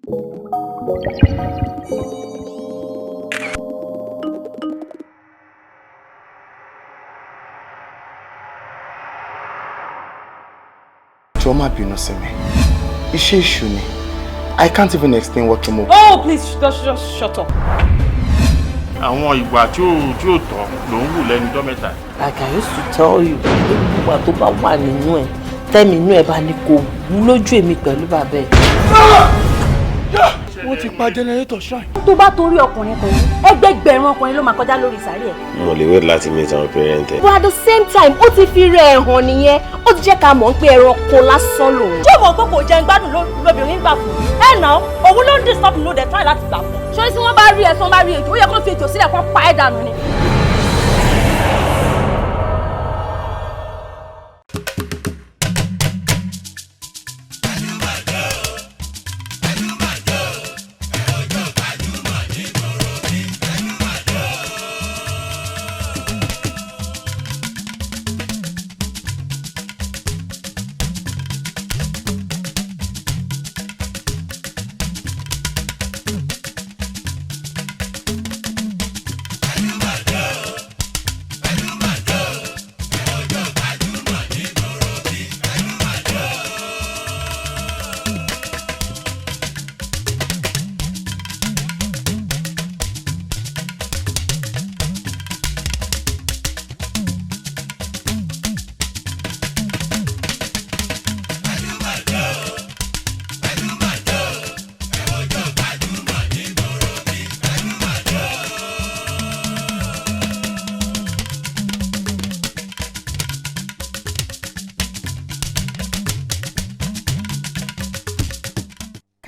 Jọ̀ọ́ má bínú sí mi. Iṣẹ́ èṣù ni. I can't even explain what came over. Oh, please, just shut up. Àwọn ìgbà tí ó tọ́ ló ń wù lẹ́nu ọjọ́ mẹ́ta. Like I used to tell you, ìgbà tó bá wà nínú ẹ̀, tẹ́mi inú ẹ̀ bá ní kó wú lójú èmi pẹ̀lú bàbá ẹ̀. Wọ́n ti pa generator shrine. Tó bá torí ọkùnrin kan, ẹgbẹgbẹ̀rún ọkùnrin ló máa kọjá lórí sàárè ẹ̀. Mo lè wait láti meet àwọn parent ẹ̀. But at the same time, ó ti fi rẹ̀ hàn nìyẹn. Ó ti jẹ́ ká mọ̀ pé ẹranko lásán lòun. Ṣé o mọ̀ pé kò jẹun gbádùn lóbìnrin gbà fún? Ẹ nà òun ló ń disturb ló dẹ̀ try láti gbà fún. Ṣé tí wọ́n bá rí ẹ̀ tí wọ́n bá rí ètò, ó yẹ kó fi ètò sílẹ̀ kó pa ẹ̀ dànù ni.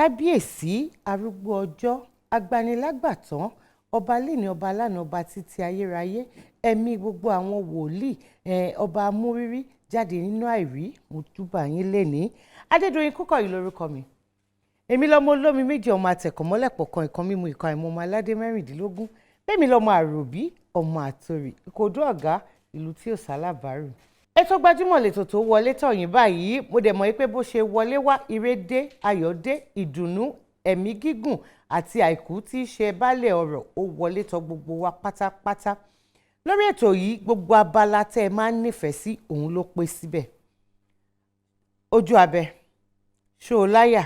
Kábíyèsí arúgbó ọjọ́ agbanilágbàtàn ọba lẹ́ni ọba lánàá ọba títí ayérayé ẹ̀mí gbogbo àwọn wòlíì ọba amúrírí jáde nínú àìrí mo túbà yín lẹ́ni Adédoyin Kúkọ̀yí lórúkọ mi èmi lọ́mọ olómi méjì ọmọ àtẹ̀kọ̀mọ́lẹ̀ pọ̀kan ìkan mímu ìkan àìmọ́ ọmọ aládé mẹ́rìndínlógún bẹ́ẹ̀mi lọ́mọ àròbí ọmọ àtòrì ìkòdó ọ̀gá ìlú tí ò sálábàárù. Ètò Gbajúmọ̀ lètò tó wọlé tọ̀yìn báyìí mo dẹ̀ mọ̀ pé bó ṣe wọlé wá ire dé ayọ̀ dé ìdùnnú ẹ̀mí gígùn àti àìkú tí í ṣe baálẹ̀ ọ̀rọ̀ ó wọlé tọ̀ gbogbo wa pátápátá lórí ètò yìí gbogbo abala tẹ́ ẹ máa ń nífẹ̀ẹ́ sí òun ló pé síbẹ̀ ojú abẹ ṣóòláyà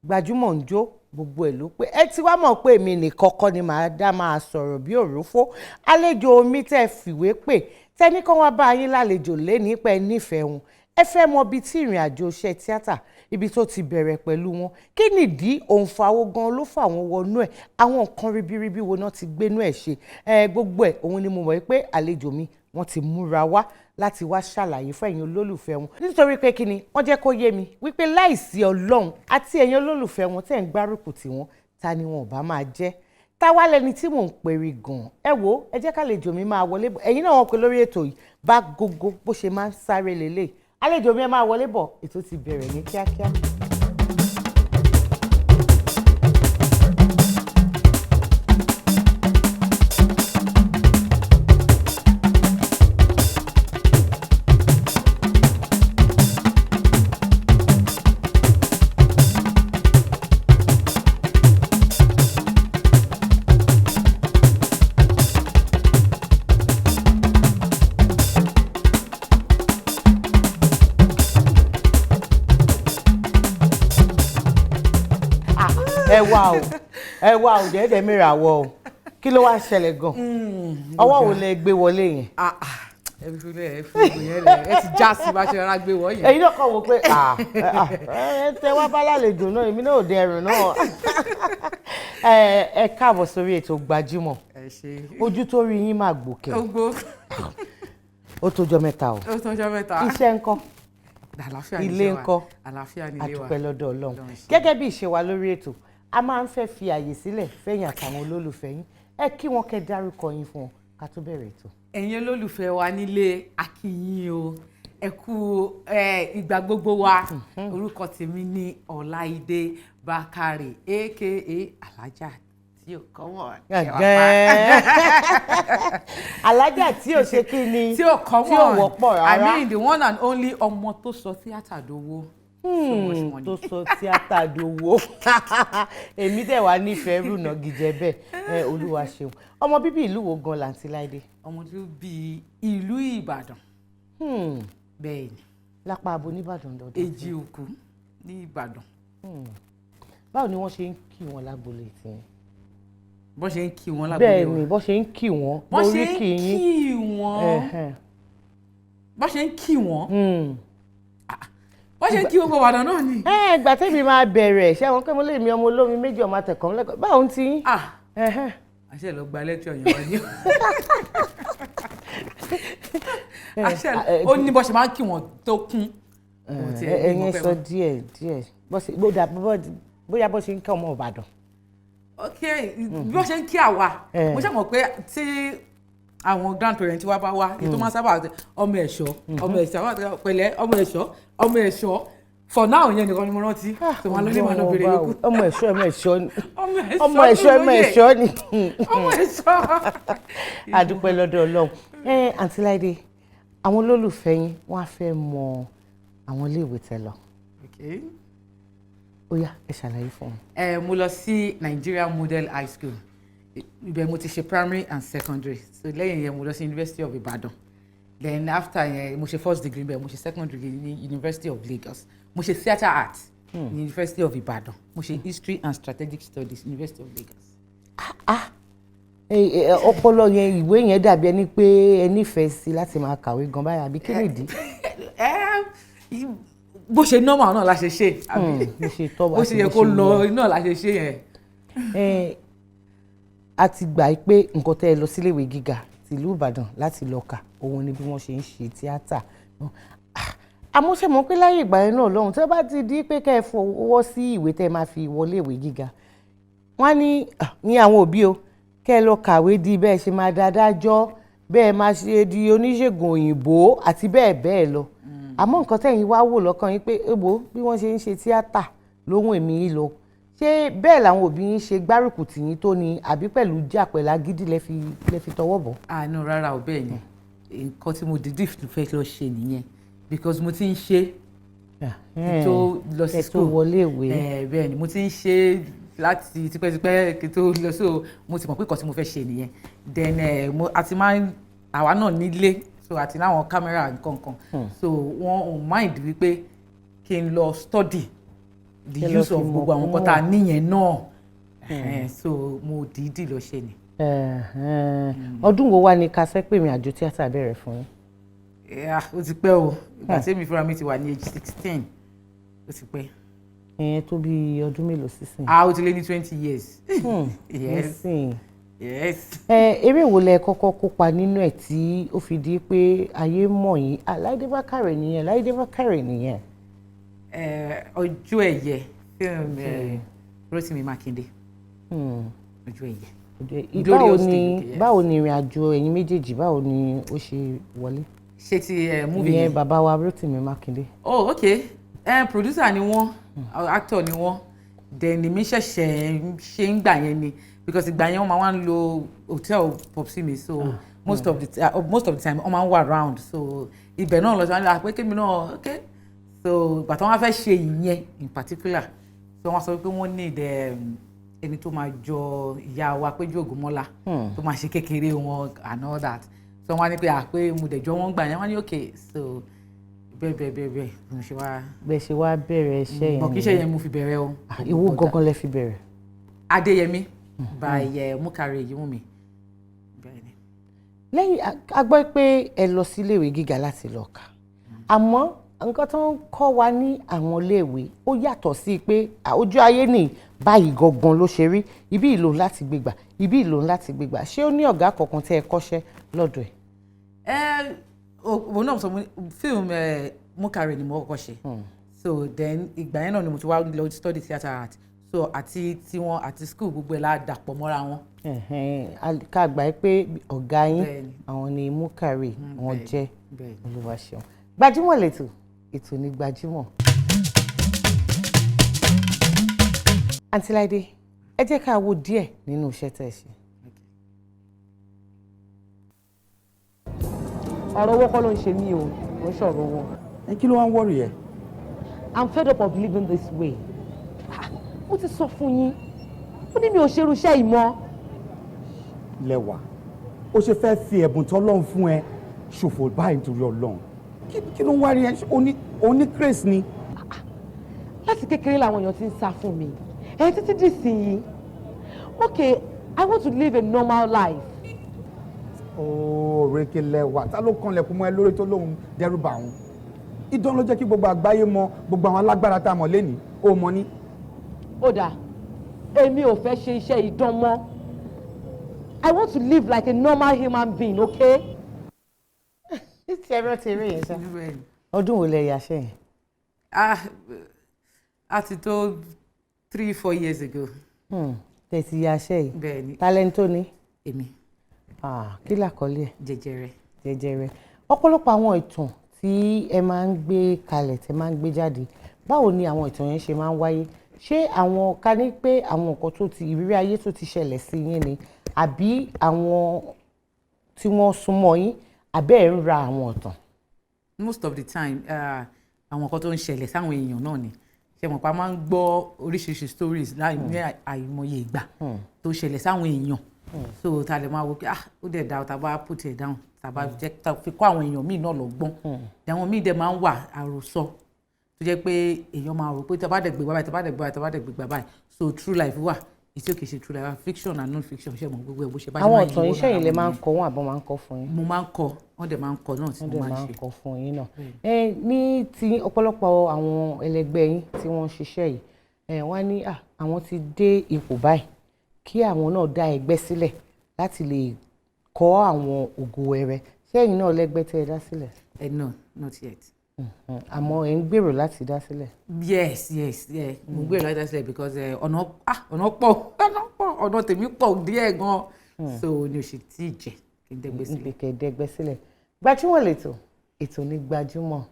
Gbajúmọ̀ ń jó gbogbo ẹ̀ ló pé ẹ ti wá mọ̀ pé èmi nìkan kọ́ ni màá dá máa sọ̀rọ̀ bí òrófó àlejò omi tẹ́ fìwé pè tẹ́ni kan wá bá yín lálejò lẹ́ni pẹ́ nífẹ̀ẹ́ wọn ẹ fẹ́ mọ ibi tí ìrìn àjò iṣẹ́ tíátà ibi tó ti bẹ̀rẹ̀ pẹ̀lú wọn kí nìdí òǹfàwọ́ gan ló fà wọ́n wọnú ẹ̀ àwọn nǹkan ribiribi wo náà ti gbénú ẹ̀ ṣe gbogbo ẹ̀ òun ni mo mọ̀ pé àlejò mi wọ́n ti múra wá láti wá ṣàlàyé fún ẹ̀yin olólùfẹ́ wọn nítorí pé kí ni wọ́n jẹ́ kó yé mi wípé láìsí Ọlọ́run àti ẹ̀yin olólùfẹ́ wọn tẹ́ ń gbárùkù tì wọ́n ta ni wọn ò bá máa jẹ́ táwa lẹni tí mò ń pèrè gan ẹ wo ẹ jẹ́ kálejò mi máa wọlé bọ̀ ẹ̀yin náà wọ́n pe lórí ètò yìí bá gógó bó ṣe máa ń sáré lélẹ̀ àlejò mi ẹ máa wọlé bọ̀ ètò ti bẹ̀rẹ̀ ní kíákíá. ẹ wá o dẹ́ẹ̀dẹ́ mìíràn wọ o kí ló wá ṣẹlẹ̀ gan ọwọ́ wo lẹ gbé wọlé yẹn. ẹ ti já sí bá ṣe rárá gbé wọ yẹn. èyí náà kàn wọ́n pé ẹ tẹ wá bá lálejò náà èmi náà ò dẹ ẹrù náà ẹ káàbọ̀ sórí ètò Gbajúmọ̀ ojú tó rí yín máa gbòkè ó tójọ́ mẹ́ta o iṣẹ́ ńkọ́ ilé ńkọ́ àdúpẹ́ lọ́dọ̀ Ọlọ́run gẹ́gẹ́ bí ìṣe wa lórí ètò a máa ń fẹ́ fi àyè sílẹ̀ fẹ́yìn àtàwọn olólùfẹ́ yín ẹ kí wọ́n kẹ́ dárúkọ yín fún wọn ká tó bẹ̀rẹ̀ ètò. ẹ̀yin olólùfẹ́ wa nílé a kí yín o ẹ kú ìgbà gbogbo wa orúkọ tèmi ní Ọláìdé Bákàrè aka Alájà tí ò kọ́wọ́ Alájà tí ò ṣe kí ni tí ò wọ́pọ̀ rárá I mean the one and only ọmọ tó sọ tíátà dowó so much money. tó sọ tíátà dowó èmi dẹ̀ wá nífẹ̀ẹ́ rúnà gìjẹ́ bẹ́ẹ̀ olúwa ṣeun ọmọ bíbí ìlú wo gan làǹtí Láìdé. ọmọ tó bí ìlú Ìbàdàn. bẹ́ẹ̀ ni. lápá abo nìbàdàn dọ̀dọ̀. Èjì Òkú ní Ìbàdàn. báwo ni wọ́n ṣe ń kí wọn lágbolé tí. bọ́n ṣe ń kí wọn lágbolé bẹ́ẹ̀ ni bọ́n ṣe ń kí wọn lórí kì í yín. bọ́n ṣe ń kí wọn wọ́n ṣe kí gbogbo Ìbàdàn náà ni. ìgbà tẹ́mi máa bẹ̀rẹ̀ ṣé àwọn pé mo lè mi ọmọ olómi méjì ọmọ àtẹ̀kọ́ lẹ́kọ̀ọ́ báwo ń ti. àṣẹ lọ gba lẹ́kṣọ̀ yẹn wá ní. àṣẹ ó ní bó ṣe máa ń kí wọn tó kún. ẹ̀yin sọ díẹ̀ bóyá bó ṣe ń kí ọmọ Ìbàdàn. ok bí wọ́n ṣe ń kí àwa mo ṣe mọ̀ pé tí àwọn grandparents wa bá wá ètò máa sábà ọmọ ẹ̀ṣọ́ pẹ̀lẹ́ ọmọ ẹ̀ṣọ́ for now yẹn nìkan ni mo rántí tó máa lọ́lé máa lọ bèrè yòókù. ọmọ ẹ̀ṣọ́ ni. ọmọ ẹ̀ṣọ́. àdúpẹ́ lọ́dọ̀ Ọlọ́run. àǹtí Láìdé àwọn olólùfẹ́ yín wọ́n á fẹ́ mọ àwọn iléèwé tẹ́ lọ. ó yá ẹ ṣàlàyé fún wọn. mo lọ sí Nigeria Model High School ibẹ̀ mo ti ṣe primary and secondary so lẹ́yìn yẹn mo lọ sí University of Ibadan then after yẹn mo ṣe first degree bẹ́ẹ̀ mo ṣe second degree ní University of Lagos mo ṣe theatre art ní University of Ibadan mo ṣe history and strategic studies University of Lagos. ọpọlọ yẹn ìwé yẹn dàbí ẹni pé ẹ nífẹ̀ẹ́ sí láti máa kàwé gan báyà àbí kí nìdí. bó ṣe normal náà la ṣe ṣe àbí bó ṣe yẹ kó lọ náà la ṣe ṣe yẹn. a ti gbà pé nǹkan tẹ́ ẹ lọ síléèwé gíga tìlú Ìbàdàn láti lọ kà òun ni bí wọ́n ṣe ń ṣe tíátà àmọ́ ṣe mọ̀ pé láyé ìgbà yẹn náà lọ́hùn tẹ́ bá ti di pé kẹ́ ẹ fọwọ́ sí ìwé tẹ́ ẹ máa fi wọlé ìwé gíga wọ́n ní àwọn òbí o kẹ́ ẹ lọ kàwé di bẹ́ẹ̀ ṣe máa dáadájọ́ bẹ́ẹ̀ máa ṣe di oníṣègùn òyìnbó àti bẹ́ẹ̀ bẹ́ẹ̀ lọ àmọ́ nǹkan tẹ́yìn wá wò lọ́kàn yín pé ebo bí wọ́n ṣe ń ṣe tíátà lóhùn èmi yìí lọ ṣé bẹ́ẹ̀ làwọn òbí yín ṣe gbárùkù tì yín tó ni àbí pẹ̀lú jà pẹ̀lú agídí lẹ fi tọwọ́ bọ̀. àánú rárá ò bẹ́ẹ̀ ni nǹkan tí mo dìdí fẹ́ lọ ṣe nìyẹn because mo ti ń ṣe tó lọ sí school wọlé ìwé bẹ́ẹ̀ ni mo ti ń ṣe láti tipẹ́tipẹ́ kí tó lọ so mo ti mọ̀ pé nǹkan tí mo fẹ́ ṣe nìyẹn then àti máa ń àwa náà nílé so àti láwọn kámẹ́rà nǹkan so wọ́n ò mind wípé kí n lọ study the use of gbogbo àwọn nǹkan tá a níyẹn náà so mo dìídì lọ ṣe ni. ọdún wo wá ni ká fẹ́ pè mí àjò tíátà bẹ̀rẹ̀ fún yín. ó ti pẹ́ o ìgbà tí èmi fúnra mi ti wà ní age 16 ó ti pẹ́. ìyẹn tó bí ọdún mélòó sísìn. ó ti lé ní 20 years. yes. eré wo lẹ kọ́kọ́ kópa nínú ẹ̀ tí ó fi di pé ayé mọ̀ yín Láìdé Bákàrè nìyẹn. Ọjọ́ Ẹ̀yẹ fíìmù Rótìmí Mákindé. Ọjọ́ Ẹ̀yẹ. báwo ni ìrìn àjò ẹ̀yin méjèèjì báwo ni ó ṣe wọlé. ṣé ti múvi yẹn. ìyẹn bàbá wa Rótìmí Mákindé. ok producer ni wọ́n actor ni wọ́n then mi ṣẹ̀ṣẹ̀ ṣe ń gbà yẹn ni because ìgbà yẹn wọ́n máa ń lo hotel popsi mi so most of the time wọ́n máa ń wà around so ibẹ̀ náà lọ sí wọn pé kémi náà ok so ìgbà tí wọ́n fẹ́ ṣe ìyẹn in particular so wọ́n sọ pé wọ́n need ẹni tó máa jọ ìyá wa Péjú Ògúnmọ́lá tó máa ṣe kékeré wọn and all that so wọ́n á ní pé mo dẹ̀ jọ wọ́n gbà yẹn wọ́n ní ok so bẹ́ẹ̀ mo ṣe wá. bẹ́ẹ̀ ṣe wá bẹ̀rẹ̀ iṣẹ́ yẹn. bọ̀ kí iṣẹ́ yẹn mo fi bẹ̀rẹ̀ o. ìwọ gangan lẹ fi bẹ̀rẹ̀. Adéyẹmí by Múkàrè Èyíwùnmí. lẹ́yìn a gbọ́ pé ẹ lọ sí iléèwé gíga láti lọ kà àmọ́ nǹkan tó ń kọ́ wa ní àwọn iléèwé ó yàtọ̀ sí pé ojú ayé ní báyìí gangan ló ṣe rí ibi ìlò láti gbégbà ibi ìlò láti gbégbà ṣé ó ní ọ̀gá kankan tẹ́ ẹ kọ́ṣẹ́ lọ́dọ̀ ẹ̀. òun náà sọ fíìmù Múkàrè ni mo kọ́kọ́ ṣe so then ìgbà yẹn náà ni mo ti wá lọ study theatre art so àti tiwọn àti school gbogbo ẹ̀ la dàpọ̀ mọ́ra wọn. ká gbà pé ọ̀gá yín àwọn ni Múkàrè wọn jẹ́ Olúwa ṣeun. Gbajúmọ̀ lẹ́tọ̀ ètò ní Gbajúmọ̀. Àǹtí Láìdé ẹ jẹ́ ká wo díẹ̀ nínú iṣẹ́ tẹ́ ẹ ṣe. ọ̀rọ̀ owó kọ́ ló ń ṣe mí o kò ń ṣọ̀rọ̀ wọn. kí ló wá ń wọ́rì ẹ̀. I'm fed up of living this way. Mo ti sọ fún yín. Ó ní mi ò ṣerú iṣẹ́ yìí mọ́. Lẹ́wà, ó ṣe fẹ́ fi ẹ̀bùn tọ́lọ́run fún ẹ ṣòfò báyìí nítorí Ọlọ́run. Kí ló ń wá rí ẹ? Oní grace ni. Láti kékeré làwọn èèyàn ti ń sá fún mi. Títí di ìsinyìí. Okay, I want to live a normal life. Rékè Lẹ́wà, ta ló kanlẹ̀kùn mọ́ ẹ lórí tó lóun dẹ́rù bà òun? Idán ló jẹ́ kí gbogbo àgbáyé mọ gbogbo àwọn alágbára tá a mọ̀ lénìí. Ó mọ ní. Ó dáa, èmi ò fẹ́ ṣe iṣẹ́ idán mọ́. I want to live like a normal human being, okay? Ṣé ẹ̀rọ ti rí yẹn sá? Ọdún wo lẹ yàṣẹ́ yẹn? A ti tó 3-4 years ago. Tẹ̀sí yàṣẹ́ yìí. Bẹ́ẹ̀ni. Talento ni? Èmi. Kí làkọlé ẹ̀? Jẹjẹrẹ. Jẹjẹrẹ. Ọ̀pọ̀lọpọ̀ àwọn ìtàn tí ẹ máa ń gbé kalẹ̀ tẹ máa ń gbé jáde, báwo ni àwọn ìtàn yẹn ṣe máa ń wáyé? Ṣé àwọn ká ní pé àwọn nǹkan tó ti ìrírí ayé tó ti ṣẹlẹ̀ sí yín ni, àbí àwọn tí wọ́n súnmọ́ yín, àbẹ́ ẹ̀ ń ra àwọn ìtàn? Most of the time àwọn nǹkan tó ń ṣẹlẹ̀ sáwọn èèyàn náà ni ṣe mọ̀ pa máa ń gbọ́ oríṣiríṣi stories láì ní àìmọye ìgbà tó ṣẹlẹ̀ sáwọn èèyàn so ta lè máa wo pé ó dẹ̀ da ọ̀tá bá put it down tàbá jẹ́ fi kọ́ àwọn èèyàn míì náà lọ́gbọ́n àwọn míì dẹ̀ máa ń wà àròsọ tó jẹ́ pé èèyàn máa rò pé tàbá dẹ̀ gbé báyìí so true life wà ìtí òkè ṣe true life fiction and non-fiction ṣe mọ̀ gbogbo ẹ̀ bó ṣe bá ṣe máa ń yí wọ́n. àwọn ọ̀tàn iṣẹ́ yìí lè máa ń kọ wọ́n àbọ̀ máa ń kọ fún yín. mo máa ń kọ wọ́n dẹ̀ máa ń kọ náà tí mo máa ń ṣe. wọ́n dẹ̀ máa ń kọ fún yín náà. ní ti ọ̀pọ̀lọpọ̀ àwọn ẹlẹgbẹ́ yín tí wọ́n ń ṣiṣẹ́ yìí wọ́n ní àwọn ti dé ipò báyìí kí àwọn náà dá ẹgbẹ́ sílẹ̀ láti lè kọ́ àwọn ògo wẹrẹ ṣé ẹ̀yin náà lẹ́gbẹ́ tẹ́ ẹ dá sílẹ̀? No, not yet. Àmọ́ ẹ̀ ń gbèrò láti dá sílẹ̀. Yes mo gbèrò láti dá sílẹ̀ because ọ̀nà pọ̀ ọ̀nà tèmi pọ̀ díẹ̀ gan so ni o ṣe tí ì jẹ́ kí n dẹ́gbẹ́ sílẹ̀. kí n dẹ́gbẹ́ sílẹ̀. Gbajúmọ̀ lẹ́tọ̀ ètò ní Gbajúmọ̀.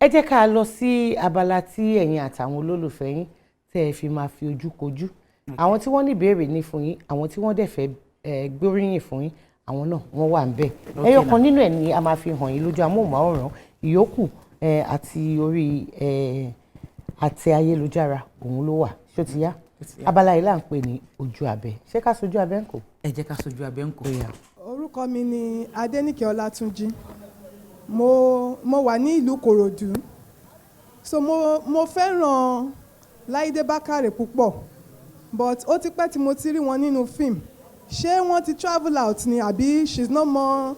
Ẹ jẹ́ ká lọ sí abala tí ẹ̀yin àtàwọn olólùfẹ́ yín tẹ́ ẹ fi máa fi ojú kojú. Àwọn tí wọ́n ní ìbéèrè ní fún yín, àwọn tí wọ́n dẹ̀ fẹ́ gbóríyìn fún yín, àwọn náà wọ́n wà ńbẹ̀. Ẹyọ kan nínú ẹ̀ ni a máa fi hàn yín lójú amóhùnmáwòrán, ìyókù àti orí àtẹ ayélujára òun ló wà. Ṣó ti yá? Abala yìí là ń pè ní ojú abẹ. Ṣé ká sojú abẹ ń kò? Ẹ jẹ́ ká sojú abẹ ń kò. Orúkọ mi ni Adéníkẹ́ Ọlátúnjí. Mo wà ní ìlú Kòròdú. So mo fẹ́ràn Láídé Bákàrè púpọ̀ but ó ti pẹ́ tí mo ti rí wọn nínú fíìmù. Ṣé wọ́n ti travel out ni àbí she's no more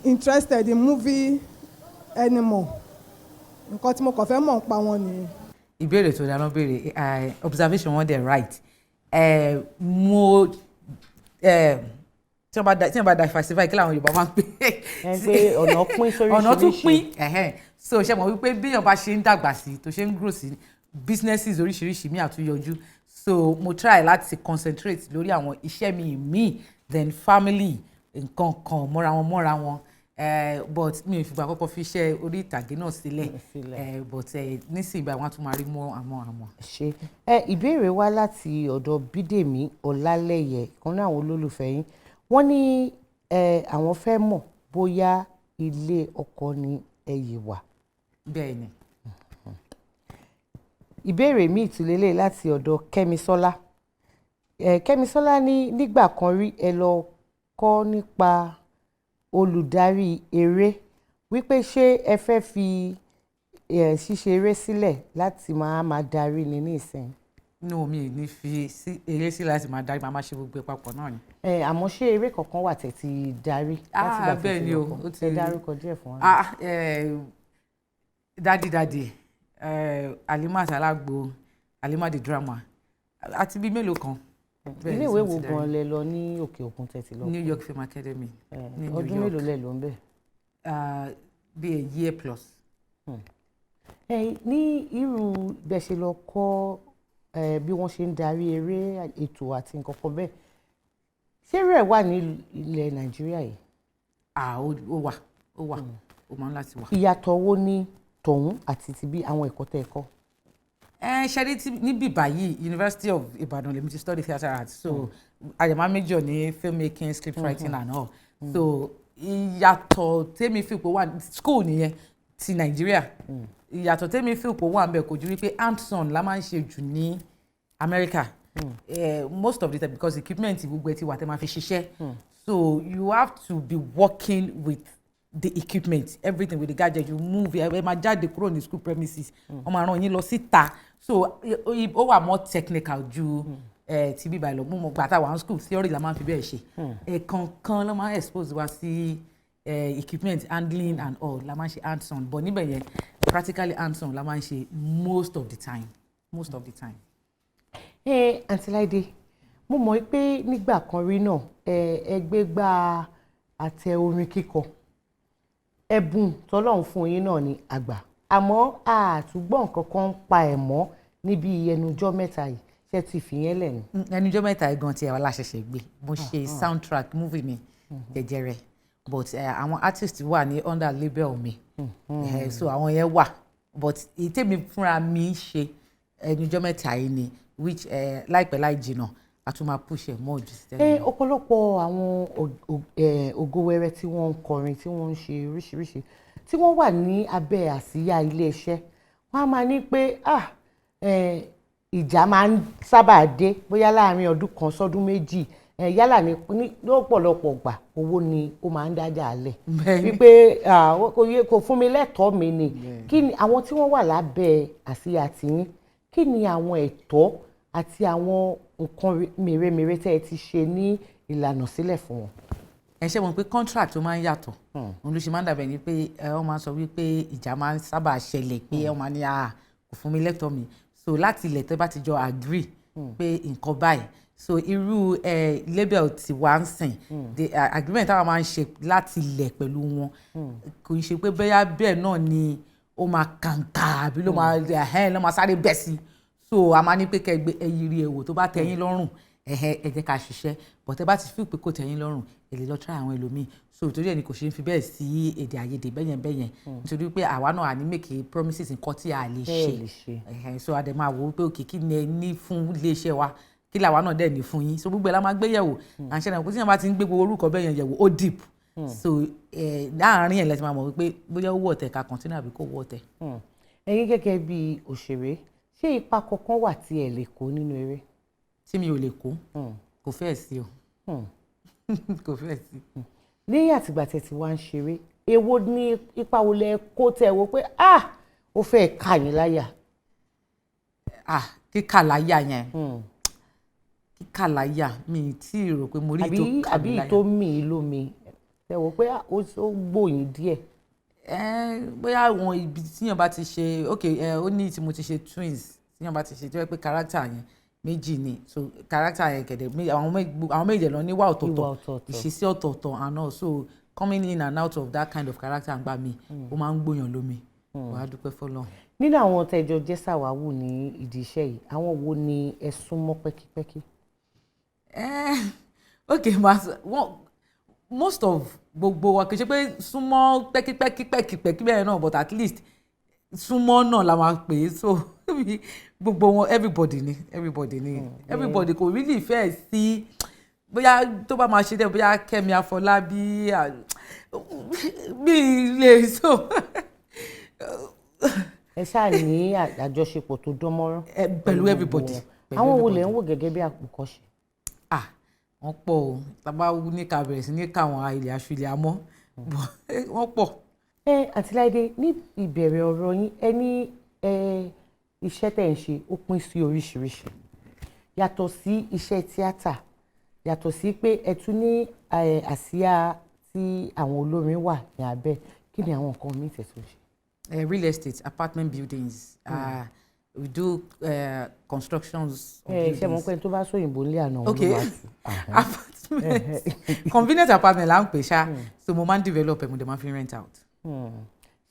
interested in movie anymore? Nǹkan tí mo kàn fẹ́ mọ̀ ń pa wọn nìyẹn. Ìbéèrè tó dáná béèrè observation wọn dẹ̀ right. Mo tí wọ́n bá diversify kí làwọn Yorùbá máa ń pè é. Pé ọ̀nà pín sóríṣiríṣi. Ọ̀nà tún pín so ṣe mọ̀ wípé bí èèyàn bá ṣe ń dàgbà sí tó ṣe ń grow sí businesses oríṣiríṣi mi àtúnyọjú so mo try láti concentrate lórí àwọn iṣẹ́ mi then family nǹkan kan mọ́ra wọn but mi ò fìgbà kọ́kọ́ fi iṣẹ́ orí ìtàgé náà sílẹ̀ but nísìnyí báyìí wọ́n á tún máa rí mọ́ àwọn. ṣe ìbéèrè wá láti ọ̀dọ̀ Bídèmí Ọlálẹ́yẹ kan náà àwọn olólùfẹ́ yín wọ́n ní àwọn fẹ́ mọ̀ bóyá ilé ọkọ ni ẹ yìí wà. bẹ́ẹ̀ ni. Ìbéèrè mi ìtúlélẹ̀ láti ọ̀dọ̀ Kẹ́misọ́lá. Kẹ́misọ́lá ní nígbà kan rí ẹ lọ kọ́ nípa olùdarí eré wípé ṣé ẹ fẹ́ fi ṣíṣe eré sílẹ̀ láti máa darí ni nísìnyí. No, mi ní fi eré sílẹ̀ láti máa darí máa ṣe gbogbo papọ̀ náà ni. Àmọ́ ṣé eré kankan wà tẹ́ ti darí? Bẹ́ẹ̀ ni o. Ẹ dárúkọ díẹ̀ fún wa. Dádì Alimat Alagbo, Alimat the drama àti bíi mélòó kan. Ilé ìwé wo gan lẹ lọ ní òkè òkun tẹ́tí lọ? New York Film Academy. Ọdún mélòó lẹ lò ń bẹ̀? Bí a year plus. Ní irú bẹ́ẹ̀ ṣe lọ kọ́ bí wọ́n ṣe ń darí eré ètò àti nǹkan kan bẹ́ẹ̀ ṣé rẹ̀ wà ní ilẹ̀ Nàìjíríà yìí? Ó wà ó máa ń láti wà. Ìyàtọ̀ wo ni tọ̀hún àti ti bí àwọn ẹ̀kọ́ tẹ́ ẹ kọ́? Ṣẹ́rí níbí báyìí University of Ibadan lèmi ti study theatre arts so àyẹ̀má major ní filmmaking script writing and all so ìyàtọ̀ tèmi fi pé wà school nìyẹn ti Nàìjíríà ìyàtọ̀ tẹ́mi feel pò wà ń bẹ̀ kò ju wípé hands-on la máa ń ṣe jù ní America most of the time because equipment gbogbo ẹ ti wà tẹ́ máa fi ṣiṣẹ́ so you have to be working with the equipment everything with the gadget you move ẹ máa jáde kúrò ní school premises wọ́n máa rán yín lọ síta so ó wà more technical ju ti bíbá ìlọ mú mọ gbàtà wà ní school theory la máa fi bẹ́ẹ̀ ṣe ẹ̀ẹ̀kọ̀ọ̀kan ló máa expose wa sí equipment handling and all la máa ń ṣe hands-on but níbẹ̀ yẹn practically hands-on la máa ń ṣe most of the time. Àǹtí Láìdé mo mọ̀ pé nígbà kan rí náà ẹgbẹ́ gba àtẹ orin kíkọ ẹ̀bùn tọ́lọ́run fún yín náà ní àgbà àmọ́ àtúgbọ̀n nǹkan kan ń pa ẹ̀ mọ́ níbi ẹnujọ́ mẹ́ta yìí ṣe ti fìyẹn lẹ̀ ni. ẹnujọ́ mẹ́ta yìí gan ti ẹ̀wà láṣẹṣẹ gbé mo ṣe soundtrack movie mi Jẹjẹrẹ but àwọn artist wà ní under label mi so àwọn yẹn wà but ìtẹ́mi fúnra mi ṣe ẹnujọ́ mẹ́ta yìí ni which láìpẹ́ láì jìnnà a tún máa push ẹ̀ mọ́ jù. ọ̀pọ̀lọpọ̀ àwọn ògo wẹrẹ tí wọ́n ń kọrin tí wọ́n ń ṣe oríṣiríṣi tí wọ́n wà ní abẹ́ àsíá iléeṣẹ́ wọ́n á máa ní pé ìjà máa ń sábà dé bóyá láàrin ọdún kan sọ́dún méjì yálà ní lọ́pọ̀lọpọ̀ gbà owó ni ó máa ń dájà lẹ̀ wípé kò fún mi lẹ́tọ̀ọ́ mi ni kí ni àwọn tí wọ́n wà lábẹ́ àsíá tiyín kí ni àwọn ẹ̀tọ́ àti àwọn nǹkan mèremère tẹ́ ẹ ti ṣe ní ìlànà sílẹ̀ fún wọn. ẹ ṣe mọ̀ pé contract tó máa ń yàtọ̀ òun ló ṣe máa ń dàbẹ̀ ni pé wọ́n máa ń sọ wípé ìjà máa ń sábà ṣẹlẹ̀ pé wọ́n máa ní kò fún mi lẹ́tọ̀ọ́ mi so láti ilẹ̀ tó bá ti jọ agree pé nǹkan báyìí so irú label tí wà ń sìn the agreement táwọn máa ń ṣe láti ilẹ̀ pẹ̀lú wọn kò ń ṣe pé bẹ́ẹ̀ náà ni ó máa kàǹkà àbí ló máa sáré bẹ́ sí so a máa ní pé kẹgbẹ́ ẹyiri ẹ̀wò tó bá tẹ́yìn lọ́rùn ẹ jẹ́ ká ṣiṣẹ́ but ẹ bá ti fi pé kò tẹ́yìn lọ́rùn ẹ lè lọ try àwọn ẹlòmíì so ìtòrí ẹ̀ ni kò ṣe ń fi bẹ́ẹ̀ sí èdè àìyedè bẹ́yẹn nítorí pé àwa náà à ní make promises nǹkan tí a lè ṣe so a dẹ̀ máa wò ó pé òkè kí ni ẹ ní fún iléeṣẹ́ wa kí làwa náà dẹ̀ ní fún yín so gbogbo ẹ̀ la máa gbé yẹ̀wò àṣẹ náà kò tí yẹn bá ti ń gbé gbogbo orúkọ bẹ́yẹn yẹ̀wò ó deep so láàárín ẹ̀ lẹ́sìn máa mọ̀ wípé bóyá ó wọ̀ ọ̀tẹ̀ ká continue àbí kò wọ̀ ọ̀tẹ̀. ẹ̀yin gẹ́gẹ́ bí òṣèré ṣé ipa kankan wà tí ẹ lè kó nínú eré. tí mi ò lè kó kò fẹ́ẹ̀ sí o kò fẹ́ẹ̀ sí. ní àtìgbà tẹ́ ti wá ń ṣeré èwo ní ipa wo lẹ kó tẹ́ wo pé ó fẹ́ ká yín láyà. kíkà láyà yẹn kíkà láyà mi tí ì rò pé mo rí tó kà mí láyà. àbí tó mì í lómi ẹ wò pé ó gbòyìn díẹ̀. bóyá àwọn ibi tíyàn bá ti ṣe ó ní tí mo ti ṣe twins tíyàn bá ti ṣe tó yẹ pé character yẹn méjì ni so character yẹn kẹ̀dẹ̀ àwọn méjì lọ níwà ọ̀tọ̀ọ̀tọ̀ ìṣesí ọ̀tọ̀ọ̀tọ̀ and all so coming in and out of that kind of character ń gbà mí ó máa ń gbòyàn lómi wàá dúpẹ́ fọlọ́. nínú àwọn tẹjọ jẹ́ sàwáwù ní ìdí iṣẹ́ yìí àwọn wo ni ẹ súnmọ́ pẹ́kípẹ́kí. most of gbogbo wa kì í ṣe pé súnmọ́ pẹ́kípẹ́kí bẹ́ẹ̀ náà but at least súnmọ́ náà la máa pè é so gbogbo wọn everybody kò really fẹ́ sí bóyá tó bá máa ṣe dẹ́ bóyá Kẹ́mi Àfọlábí bí ilé so. ẹ ṣáà ní àjọṣepọ̀ tó dán mọ́rán pẹ̀lú everybody. àwọn wo lè ń wò gẹ́gẹ́ bí àpòkọ́ṣe. wọ́n pọ̀ o tàbá ní ká bẹ̀rẹ̀ sí ní káwọn ilẹ̀ aṣọ ilẹ̀ amọ́ wọ́n pọ̀. Àǹtí Láìdé ní ìbẹ̀rẹ̀ ọ̀rọ̀ yín ẹ ní iṣẹ́ tẹ̀ ń ṣe ó pín sí oríṣiríṣi yàtọ̀ sí iṣẹ́ tíátà yàtọ̀ sí pé ẹ tún ní àsíá tí àwọn olórin wà ní abẹ́ kí ni àwọn nǹkan míì tẹ̀sán ṣe. Real estate apartment buildings we do constructions of buildings. ṣe mọ̀ pé tó bá sóyìnbó nílé àná òun ló máa tù. convenient apartment là ń pè ṣá so mo máa ń develop ẹ̀ mo dẹ̀ máa fi rent out.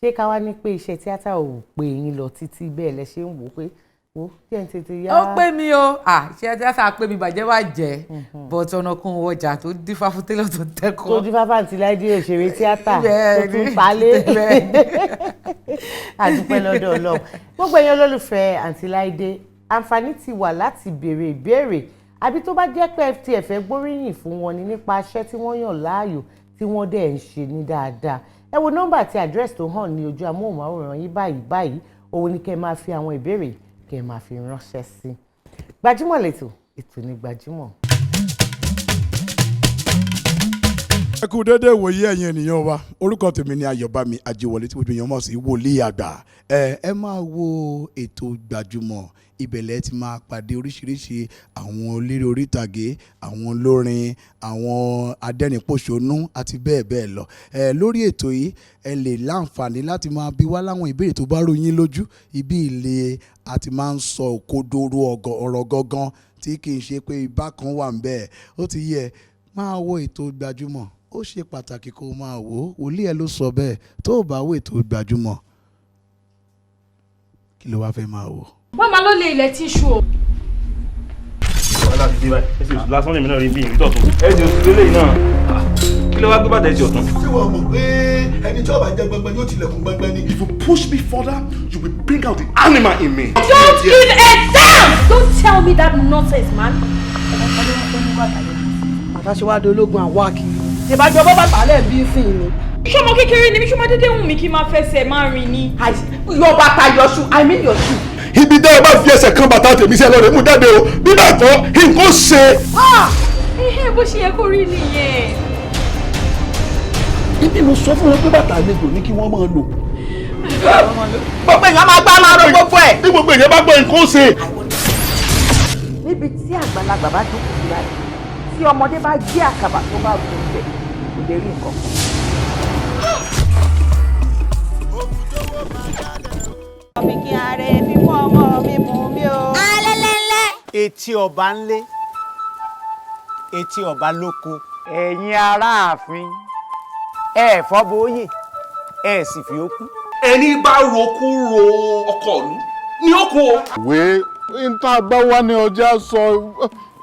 ṣé ká wá ní pé iṣẹ́ tíátà ò pè yín lọ títí bẹ́ẹ̀ lẹ ṣe ń wò pé ó kí ẹ̀ ń tètè yá. ó pè mí o iṣẹ́ tíátà pè mí bàjẹ́ bàjẹ́ but ọ̀nà kan ọjà tó dífá fún télọ̀ tó tẹ́kọ̀ọ́. tó dífá fún Àǹtí Láìdé òṣèré tíátà tó tún palẹ̀. àdúpẹ́ lọ́dọ̀ Ọlọ́run gbogbo ẹ̀yin olólùfẹ́ Àǹtí Láìdé àǹfààní ti wà láti béèrè ìbéèrè àbí tó bá jẹ́ pé ft ẹ̀fẹ́ gbóríyìn fún wọn ni nípa iṣẹ́ tí wọ́n yàn láàyò tí wọ́n dẹ̀ ń ṣe ní dáadáa ẹ ẹ wo nọ́mbà àti àdírẹ́sì tó hàn ní ojú amóhùnmáwòrán yín báyìí òun ni kẹ́ ẹ máa fi àwọn ìbéèrè kẹ́ ẹ máa fi ránṣẹ́ sí. Gbajúmọ̀ lẹ́tọ̀ ètò ní Gbajúmọ̀. ẹ kú dédé ìwòye ẹ̀yin ènìyàn wa, orúkọ tèmi ni Ayọ̀bámi Ajíwọlé tí gbogbo èèyàn mọ̀ sí wòlíì àgbà. ẹ máa wo ètò Gbajúmọ̀, ibẹ̀lẹ̀ ti máa pàdé oríṣiríṣi àwọn eléré orí ìtàgé, àwọn olórin, àwọn adẹ́rìnpòṣónú àti bẹ́ẹ̀ bẹ́ẹ̀ lọ. Lórí ètò yìí ẹ lè láǹfààní láti máa bi wá láwọn ìbéèrè tó bá rú yín lójú. Ibi ilé àti máa ń sọ òkodoro ọ̀rọ̀ gangan tí kì í ṣe pé ibà kan wà ń bẹ́ẹ̀. Ó ti yẹ máa wo ètò Gbajúmọ̀, ó ṣe pàtàkì kó máa wò ó. Wòlíì ẹ ló sọ bẹ́ẹ̀, tó o bá wo ètò Gbajúmọ̀ kí ló wá fẹ́ máa wò. wọ́n máa ló lé ilẹ̀ tíṣù o. wàhálà ti dé báyìí ẹsẹ̀ oṣù lásán lèmi náà rí bí ìrìn tọ̀tún ẹsẹ̀ oṣù lélẹ̀ náà kí ló wá gbé bàtà ẹsẹ̀ ọ̀tún. ṣé wàá mọ̀ pé ẹni tí ó bá jẹ gbẹngbẹ yóò tilẹ̀kùn gbẹngbẹ ni. If you push me further, you will bring out the animal in me. Don't give a damn! Don't tell me that nonsense, man. àtàṣewádìí ológun àwa kiri ìbájọ́ bọ́ bàtà lẹ̀ bí sìn ni. ṣọmọ kékeré ni mi ṣọmọ dédé wù mí kí n máa fẹsẹ̀ máa rìn ni. yọ bàtà yọṣu I mean yọṣu. ibi tẹ́ ẹ bá fi ẹsẹ̀ kan bàtà tèmi sí ẹ lọ́rẹ̀ mú jáde o bí bẹ́ẹ̀ kọ́ nǹkan ṣe. bó ṣe yẹ kó rí nìyẹn. ibi mo sọ fún wọn pé bàtà àlejò ní kí wọ́n máa lò. gbogbo èèyàn máa gbá máa ro gbogbo ẹ̀. bí gbogbo èèyàn bá gbọ́ nǹkan ṣe. níbi tí àgbàlagbà bá jókòó sí báyìí tí ọmọdé bá gbé àkàbà tó bá gùn bẹ̀ kò lè rí nǹkan. mi kí ààrẹ fífún ọmọ mi mú mi o. alẹ́lẹ́lẹ́. etí ọba ńlé etí ọba lóko. ẹ̀yin aráàfin ẹ fọ́bọ̀ọ́yè ẹ sì fi ó kú. ẹni bá roku ro ọkọ ìlú ni ó kú o. ìwé níta bá wà ní ọjà sọ.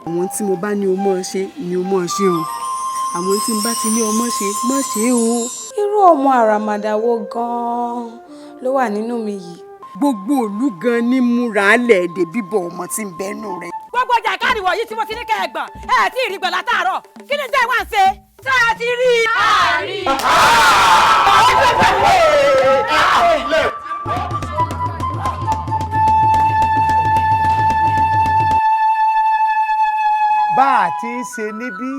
àwọn tí mo bá ní o mọ̀ ṣe ni o mọ̀ ṣe o àwọn tí n bá ti ní o mọ̀ ṣe mọ̀ ṣe o. irú ọmọ àràmàdà wo gan-an ló wà nínú mi yìí. gbogbo òlú gan ní múra lẹ́ẹ̀dẹ̀ bíbọ̀ ọmọ tí ń bẹ́nu rẹ̀. gbogbo ọjà káàdìwọ̀ yìí tí mo ti ní kẹ́ẹ̀gbọ̀n ẹ̀ tí ì rí gbọ̀n látàárọ̀ kí ni tẹ́ wá ń ṣe. tá a ti rí i. àárí. bá a ti ń ṣe níbí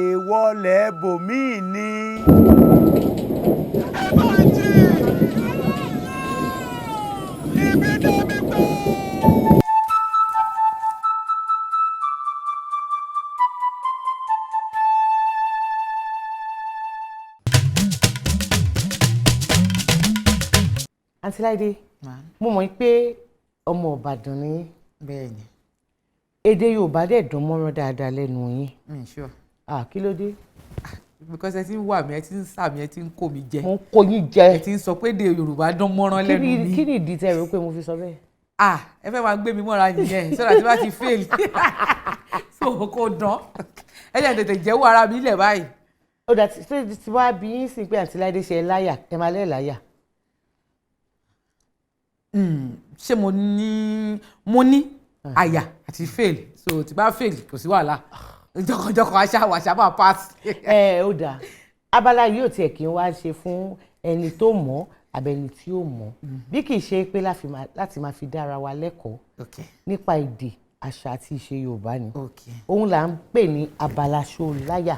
èèwọ̀ lẹ́ẹ̀bòmíì ni. Àǹtí Láìdé, mo mọ̀ pé ọmọ Ìbàdàn ni. bẹ́ẹ̀ni. Èdè Yorùbá dẹ̀ dán mọ́rán dáadáa lẹ́nu yín. Sure. Kí ló dé? Because ẹ ti ń wà mí ẹ ti ń sà mí ẹ ti ń kó mi jẹ. mo ń kó yín jẹ. ẹ ti ń sọ pé èdè Yorùbá dán mọ́rán lẹ́nu mi. kí ni ìdí tẹ́ rò pé mo fi sọ bẹ́ẹ̀? ẹ fẹ́ máa gbé mi mọ́ra nìyẹn sọ́dọ̀ tí wọ́n ti fail so kò dán ẹ jẹ́ tètè jẹ́wọ́ ara mi lẹ̀ báyìí. ó dà tí wàá bí yín sí pé Àǹtí Láìdé ṣe láyà ẹ máa lẹ́ẹ̀ láyà. ṣé mo ní àyà àti fail so tí bá fail kò sí wàhálà jọkànjọkàn àṣà máa pass. ó dà abala yìí ò tiẹ̀ kí n wá ṣe fún ẹni tó mọ̀ àbẹ̀ni tí ó mọ̀ bí kì í ṣe pé láti máa fi dára wa lẹ́kọ̀ọ́ nípa èdè àṣà àti ìṣe Yorùbá ni òun là ń pè ní abala ṣó láyà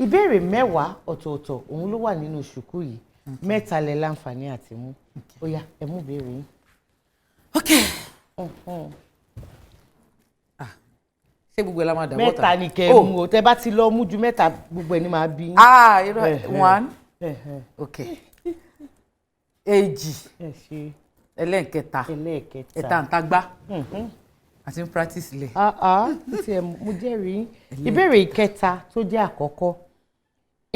ìbéèrè 10 ọ̀tọ̀ọ̀tọ̀ òun ló wà nínú ṣùkú yìí 3 lẹ láǹfààní àti mú ó yá ẹ mú ìbéèrè yín. ṣé gbogbo ẹ la máa dà wọ́ta? 3 ni kẹ́ ẹ mú o tẹ bá ti lọ mú ju 3 gbogbo ẹ ní máa bí. irọ́ 1 okay 2 ẹlẹ́ẹ̀kẹta ẹ̀tàǹtàgbá àti ń practice lẹ̀. mo jẹ́rìí ìbéèrè 3 tó jẹ́ àkọ́kọ́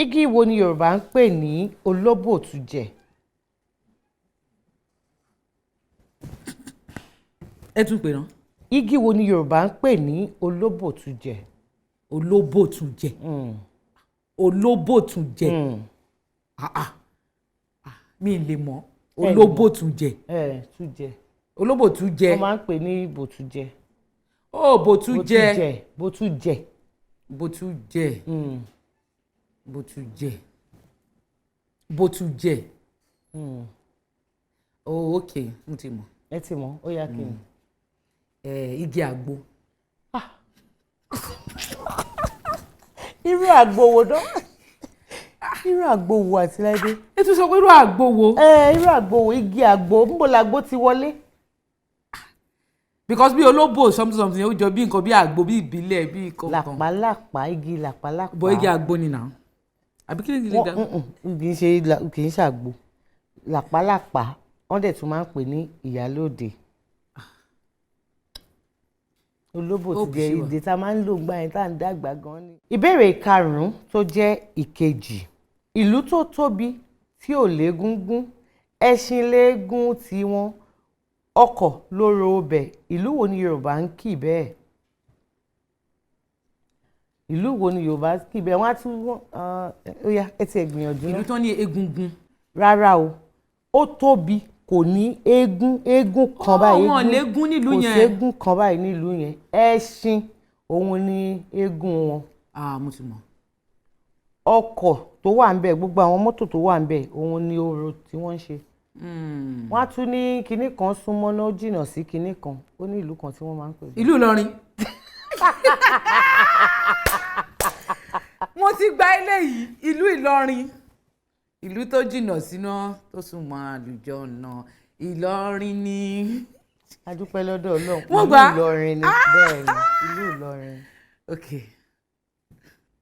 igi wo ni Yorùbá ń pè ní olóbòtújẹ? ẹ tún pè náà. igi wo ni Yorùbá ń pè ní olóbòtújẹ? olóbòtújẹ olóbòtújẹ mi lè mọ̀ olóbòtújẹ. tújẹ. olóbòtújẹ. wọ́n máa ń pè ní bòtújẹ. bòtújẹ. bòtújẹ. bòtújẹ. bòtújẹ. bòtújẹ. Oh, ok, mo ti mọ̀. Ẹ ti mọ̀, ó yá kí ni. Igi àgbo. Irú àgbo wo dán? Irú àgbo wo Àtiláídé? Ẹ tún sọ pé irú àgbo wo? Irú àgbo wo, igi àgbo, níbo làgbo ti wọlé? Because bí olóbò something ó jọ bí nǹkan bí àgbo bí ìbílẹ̀ bí nǹkan. Làpálàpá, igi làpálàpá. Bọ́ igi àgbo ni náà. Àbí kí ni ìdílé dá? Kì í ṣàgbo. Làpálàpá, wọ́n dẹ̀ tún máa ń pè ní ìyálóde. Olóbò ti jẹ ìdè tá a máa ń lò gbà yẹn tá à ń dàgbà gan ni. Ìbéèrè karùn-ún tó jẹ́ ìkejì. Ìlú tó tóbi tí ò légúngún, ẹṣin léégún tiwọn, ọkọ̀ lóró ọbẹ̀, ìlú wo ni Yorùbá ń kì bẹ́ẹ̀? Ìlú wo ni Yorùbá ń kì bẹ́ẹ̀? Wọ́n á tún ó yá ẹ ti ẹ̀ gbìyànjú náà. Ìlú tó ní egungun. Rárá o, ó tóbi kò ní eégún kan báyìí. Wọ́n légún nílùú yẹn. Kò séégún kan báyìí nílùú yẹn. Ẹṣin òun ni eégún wọn. Mo ti mọ̀. Ọkọ̀ tó wà ń bẹ̀, gbogbo àwọn mọ́tò tó wà ń bẹ̀, òun ni orò tí wọ́n ń ṣe. Wọ́n á tún ní kinní kan súnmọ́ náà jìnnà sí kinní kan, ó ní ìlú kan tí wọ́n máa ń pè. Ìlú Ìlọrin. Mo ti gba eléyìí, ìlú Ìlọrin. Ìlú tó jìnnà síná tó súnmọ́ àlùjọ́nà Ìlọrin ni. A dúpẹ́ lọ́dọ̀ Ọlọ́run. Wọ́n gbà. Ìlú Ìlọrin ni bẹ́ẹ̀ ni, ìlú Ìlọrin. Ok.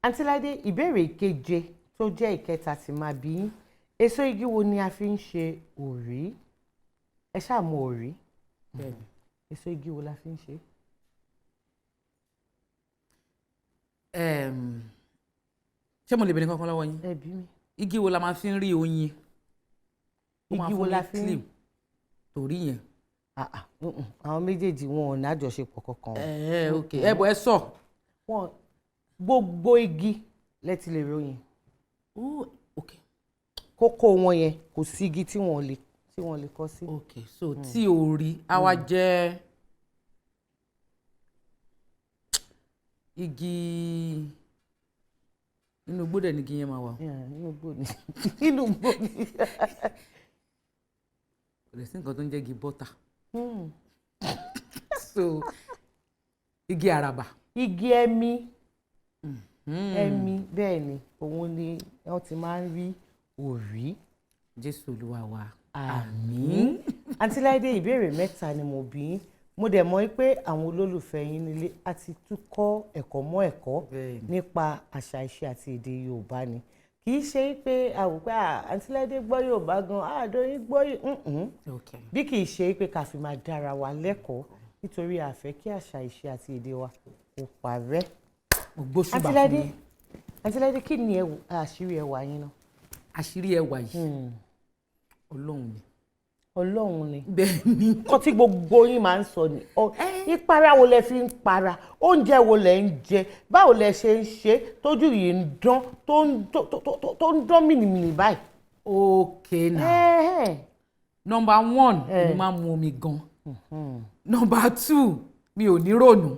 Àǹtíláídé, ìbéèrè keje tó jẹ́ ìkẹta tí máa bí yín. Èso igi wo ni a fi ń ṣe òrí? Ẹ ṣáà mọ òrí? Èso igi wo la fi ń ṣe? Ṣé mo lè bèrè kankan lọ́wọ́ yín? Ẹ bí mi. Igi wo la máa fi ń rí oyin? Igi wo la fi ń torí yẹn? Àwọn méjèèjì wọn ò ní àjọṣepọ̀ kankan. Ok, ẹ bọ̀ ẹ sọ. Gbogbo igi lẹ ti lè ròyìn. Ok. Kókó wọn yẹn kò sí igi tí wọ́n lè kọ́ sí. Ok, so tí òrí á wá jẹ́ igi inú igbó dẹ̀ ni igi yẹn máa wà. Inú igbó ni. Inú igbó ni. Kò lè sí nǹkan tó ń jẹ́ igi bọ́tà. So igi àràbà. Igi ẹ̀mí. Ẹ̀mí bẹ́ẹ̀ ni òun ni wọ́n ti máa ń rí òrí. Jésù Olúwa wa. Àmín. Àǹtíláídé, ìbéèrè mẹ́ta ni mo bí yín. Mo dẹ̀ mọ̀ pé àwọn olólùfẹ́ yín nílé á ti tún kọ́ ẹ̀kọ́ mọ́ ẹ̀kọ́ nípa àṣà ìṣe àti èdè Yorùbá ni. Kì í ṣe pé àwò pé Àǹtíláídé gbọ́ Yorùbá gan, Àdóyìn gbọ́ bí kì í ṣe pé ká fi máa dára wa lẹ́kọ̀ọ́ nítorí a fẹ́ kí àṣà ìṣe àti èdè wa kó parẹ́. Àǹtíláídé, kí ni àṣírí ẹwà yín náà? Àṣírí ẹwà yìí Ọlọ́run ni. Ọlọ́run ni. Bẹ́ẹ̀ni. Kọ́ tí gbogbo yín máa ń sọ ni. Ìpara wo lẹ fi ń para? Oúnjẹ wo lẹ ń jẹ? Báwo lẹ ṣe ń ṣe? Tójú yìí ń dán tó ń dán mìnìmìnì báyìí. Ok now. Number 1, èmi máa ń mu omi gan. Number 2, mi ò ní rònú.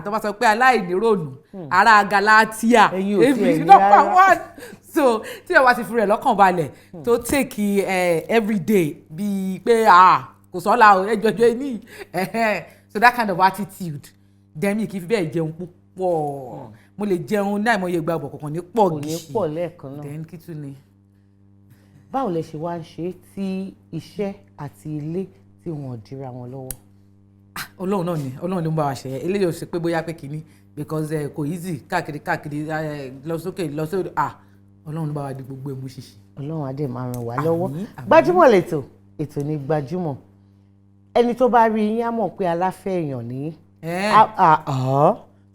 Tó bá sọ pé aláìní rònú, ará Galatia. Èmi number 1. So tí ẹ wá ti fi rẹ̀ lọ́kàn balẹ̀ tó take everyday bíi pé kò sọ́la o ẹjọ́jọ́ ní so that kind of attitude then mi kì í fi bẹ́ẹ̀ jẹun púpọ̀ mo lè jẹun náà mo yẹ gba ọ̀bọ̀ kọ̀ọ̀kan ní pọ̀ gí. Kò ní pọ̀ lẹ́ẹ̀kan náà. then kí tún ni. Báwo lẹ ṣe wá ń ṣe tí iṣẹ́ àti ilé tí wọ́n dira wọn lọ́wọ́? Ọlọ́run náà ni Ọlọ́run ló ń bá wa ṣe eléyìí ò ṣe pé bóyá pé kínní because kò easy káàkiri lọ sókè lọ sódò Ọlọ́run ló bá wa di gbogbo ẹ̀mú ṣíṣe. Ọlọ́run á dẹ̀ máa ràn wá lọ́wọ́. Gbajúmọ̀ lẹ́tọ̀ ètò ní Gbajúmọ̀. Ẹni tó bá rí yín á mọ̀ pé aláfẹ́ èèyàn ní.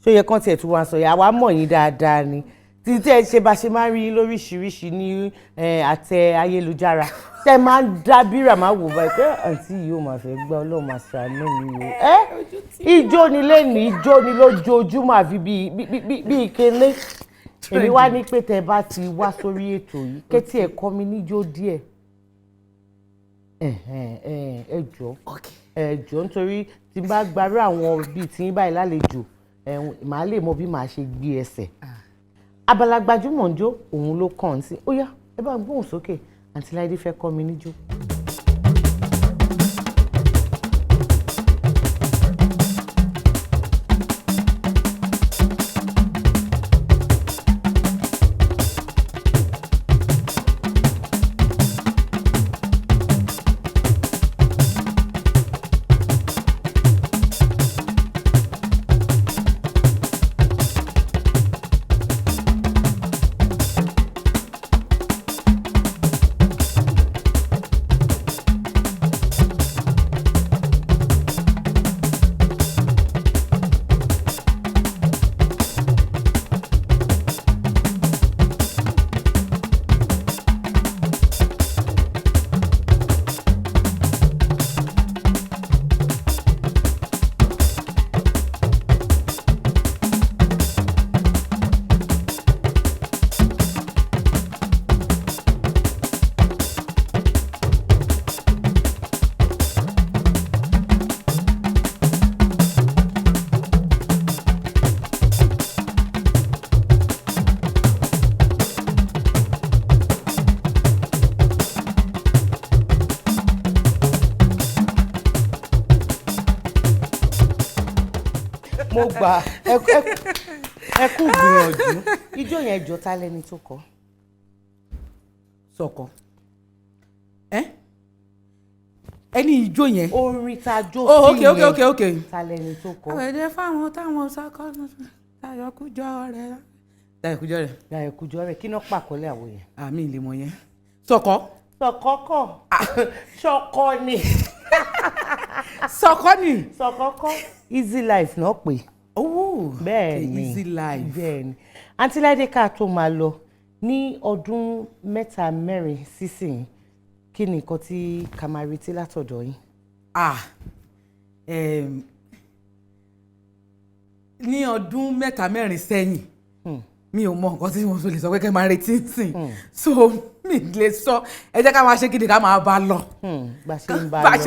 Ṣó yẹ kán tiẹ̀ tún wá sọ yà wá mọ̀ yín dáadáa ni. Títí ẹ ṣe bá ṣe máa ń rí lóríṣiríṣi ní àtẹ ayélujára. Tẹ máa ń dá bírà máa wò báyìí pé àǹtí yìí ò máa fẹ́ gbá Ọlọ́run máa ṣàánú mi o. Ijó ni lẹ́nu ijó ni lójoojúmọ́ àfi bíi ìkélé. Èmi wá ní pé tẹ bá ti wá sórí ètò yìí kétí ẹ kọ́ mi níjó díẹ̀. Ẹ jọ̀ọ́ nítorí tí n bá gbarú àwọn bíi tí ń báyìí lálejò màá lè mọ bí màá ṣe gbé ẹsẹ̀. Abala Gbajúmọ̀ ń jó òun ló kàn sí. Ó yá ẹ bá ń gbóhùn sókè àǹtí Láìdé fẹ́ kọ́ mi níjó. mo gbà ẹ kú gbìyànjú ijó yẹn jọ ta lẹni tó kọ. Sọ̀kọ̀ ẹni ijó yẹn. orin ta jó sí yẹn okay. ta lẹni tó kọ. àwẹ̀dẹ fáwọn táwọn sọ́kọ́ Dayọ̀kújọ́ rẹ̀. Dayọ̀kújọ́ rẹ̀ kí náà pàkọ́lé àwọ̀ yẹn. àmì ìlímọ̀ yẹn. Sọ̀kọ̀. Sọ̀kọ̀ kọ̀ ṣọkọ ni. Sọ̀kọ̀ ni. Sọ̀kọ̀ kọ́ easy life náà pè. bẹ́ẹ̀ ni easy life. bẹ́ẹ̀ ni àǹtí Láìdé ká tó máa lọ ní ọdún 3-4 sísìn kí ni nǹkan tí ká máa retí látọ̀dọ̀ yín. ní ọdún 3-4 sẹ́yìn mi ò mọ nǹkan tí mo lè sọ pé kẹ́ máa retí sìn so mi lè sọ ẹ jẹ́ ká máa ṣe kí ni ká máa bá lọ. bá ṣe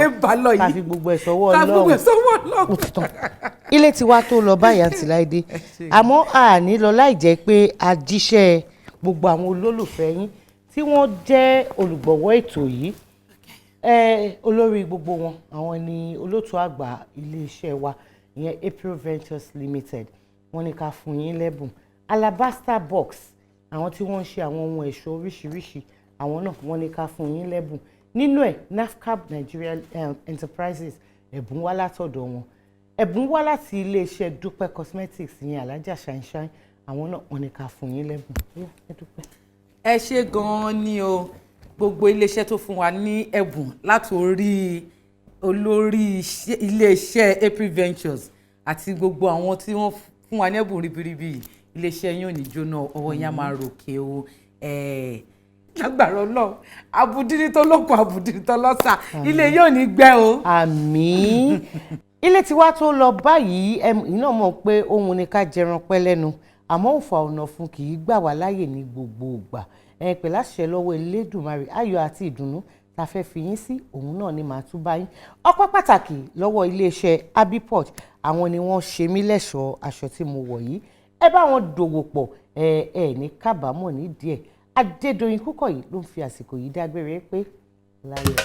ń bá lọ yìí ká fi gbogbo ẹ̀ sọ́wọ́ Ọlọ́run. ilé tiwa tó lọ báyìí àǹtí Láìdé àmọ́ àní lọ láì jẹ́ pé a jíṣẹ́ gbogbo àwọn olólùfẹ́ yín tí wọ́n jẹ́ olùgbọ̀wọ́ ètò yìí olórí gbogbo wọn àwọn ni olóòtú àgbà iléeṣẹ́ wa ìyẹn April Ventures Limited wọ́n ní ká fún yín lẹ́bùn Alabaster box àwọn tí wọ́n ń ṣe àwọn ohun ẹ̀ṣọ́ oríṣiríṣi àwọn náà wọ́n ní ká fún yín lẹ́bùn nínú ẹ̀ NAFCAP Nigeria Enterprises ẹ̀bùn wá látọ̀dọ̀ wọn ẹ̀bùn wá láti iléeṣẹ́ Dúpẹ́ Cosmetics ìyẹn Alájà Shine àwọn náà wọ́n ní ká fún yín lẹ́bùn ẹ dúpẹ́. ẹ ṣé gan-an ni o gbogbo iléeṣẹ́ tó fún wa ní ẹ̀bùn láti orí olórí iléeṣẹ́ April Ventures àti gbogbo àwọn tí wọ́n fún wa ní ẹ̀bùn ribiribi iléeṣẹ́ yín ò ní jóná ọwọ́ yín á máa ròkè o lágbára Ọlọ́run àbùdírí tó lókun àbùdírí tó lọ́sà ilé yóò ní gbẹ o. àmín. ilé tiwa tó lọ báyìí iná mọ̀ pé ohun ni ká jẹran pẹ́ lẹ́nu àmọ́ òǹfà ọ̀nà fún kì í gbà wá láàyè ní gbogbo ìgbà pẹ̀lú àṣẹ lọ́wọ́ Elédùmarè ayọ̀ àti ìdùnnú ta fẹ́ fi yín sí òun náà ni màá tún bá yín ọpẹ́ pàtàkì lọ́wọ́ iléeṣẹ́ Abiport àwọn ni wọ́n ṣe mí lẹ́ṣọ̀ọ́ aṣọ tí mo wọ̀ yìí ẹ bá wọn dòwò pọ̀ ní kábàámọ̀ nídìí ẹ̀ Adédoyin Kúkọ̀yí ló ń fi àsìkò yìí dágbére pé láyọ̀.